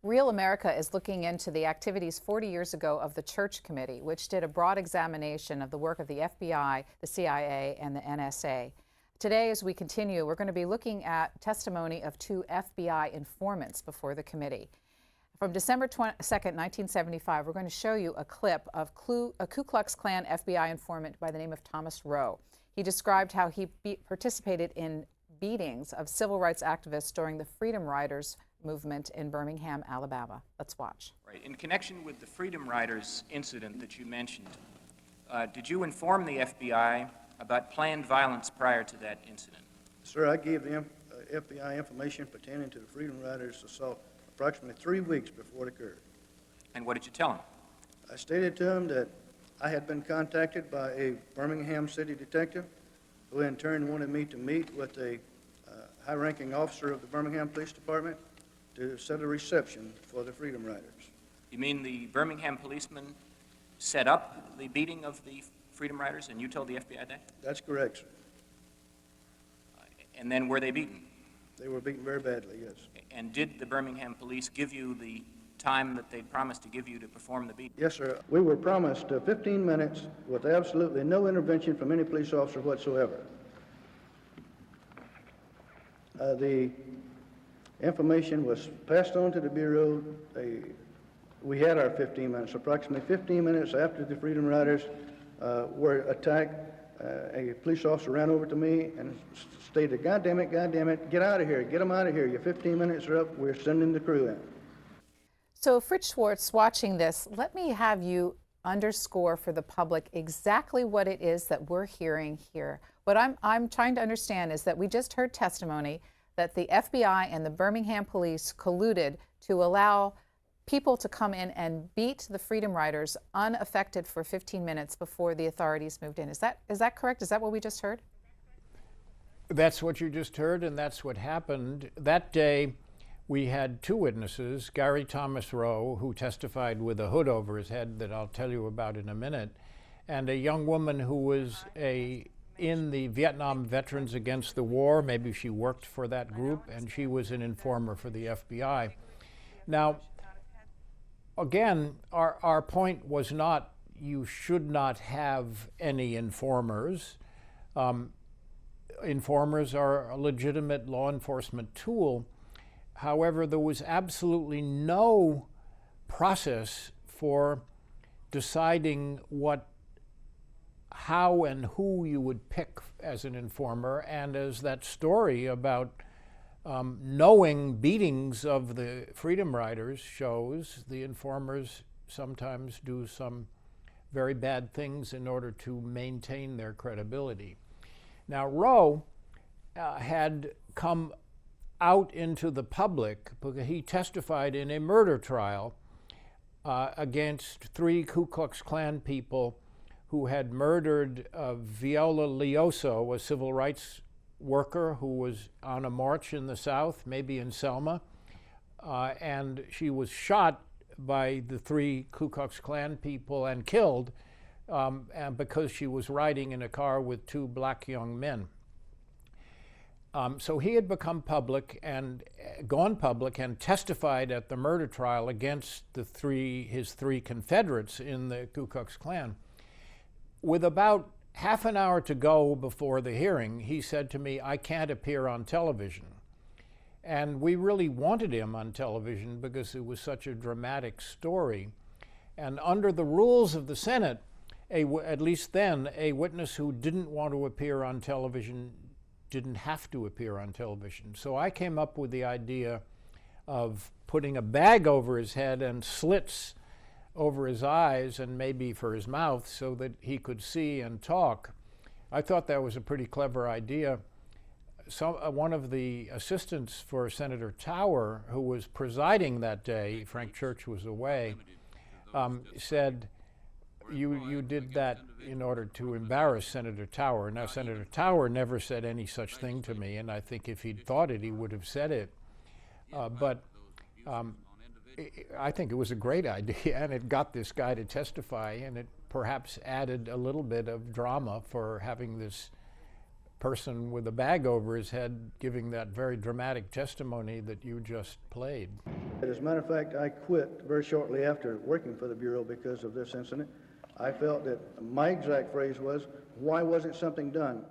Reel America is looking into the activities 40 years ago of the Church Committee, which did a broad examination of the work of the FBI, the CIA, and the NSA. Today, as we continue, we're going to be looking at testimony of two FBI informants before the committee. From December 2nd, 1975, we're going to show you a clip of a Ku Klux Klan FBI informant by the name of Thomas Rowe. He described how he participated in beatings of civil rights activists during the Freedom Riders movement in Birmingham, Alabama. Let's watch. Right. In connection with the Freedom Riders incident that you mentioned, did you inform the FBI about planned violence prior to that incident? Sir, I gave the FBI information pertaining to the Freedom Riders assault approximately 3 weeks before it occurred. And what did you tell them? I stated to him that I had been contacted by a Birmingham city detective who in turn wanted me to meet with a high-ranking officer of the Birmingham Police Department to set a reception for the Freedom Riders. You mean the Birmingham policeman set up the beating of the Freedom Riders and you told the FBI that? That's correct, sir. And then were they beaten? They were beaten very badly, yes. And did the Birmingham police give you the time that they'd promised to give you to perform the beating? Yes, sir. We were promised 15 minutes with absolutely no intervention from any police officer whatsoever. The information was passed on to the Bureau. We had our 15 minutes. Approximately 15 minutes after the Freedom Riders were attacked, a police officer ran over to me and stated, God damn it, get out of here, get them out of here. Your 15 minutes are up, we're sending the crew in. So Fritz Schwartz, watching this, let me have you underscore for the public exactly what it is that we're hearing here. What I'm trying to understand is that we just heard testimony that the FBI and the Birmingham police colluded to allow people to come in and beat the Freedom Riders unaffected for 15 minutes before the authorities moved in. Is that correct? Is that what we just heard? That's what you just heard, and that's what happened. That day, we had two witnesses, Gary Thomas Rowe, who testified with a hood over his head that I'll tell you about in a minute, and a young woman who was in the Vietnam Veterans Against the War. Maybe she worked for that group, and she was an informer for the FBI. Now, again, our point was not you should not have any informers. Informers are a legitimate law enforcement tool. However, there was absolutely no process for deciding how and who you would pick as an informer, and as that story about knowing beatings of the Freedom Riders shows, the informers sometimes do some very bad things in order to maintain their credibility. Now, Rowe had come out into the public because he testified in a murder trial against 3 Ku Klux Klan people who had murdered Viola Lioso, a civil rights worker who was on a march in the South, maybe in Selma, and she was shot by the 3 Ku Klux Klan people and killed and because she was riding in a car with 2 black young men. So he had become public and gone public and testified at the murder trial against his 3 Confederates in the Ku Klux Klan. With about half an hour to go before the hearing, he said to me, I can't appear on television. And we really wanted him on television because it was such a dramatic story. And under the rules of the Senate, at least then, a witness who didn't want to appear on television didn't have to appear on television. So I came up with the idea of putting a bag over his head and slits over his eyes and maybe for his mouth so that he could see and talk. I thought that was a pretty clever idea. One of the assistants for Senator Tower, who was presiding that day, Frank Church was away, said, you did that in order to embarrass Senator Tower. Now, Senator Tower never said any such thing to me, and I think if he'd thought it, he would have said it. I think it was a great idea, and it got this guy to testify, and it perhaps added a little bit of drama for having this person with a bag over his head giving that very dramatic testimony that you just played. As a matter of fact, I quit very shortly after working for the Bureau because of this incident. I felt that my exact phrase was, why wasn't something done?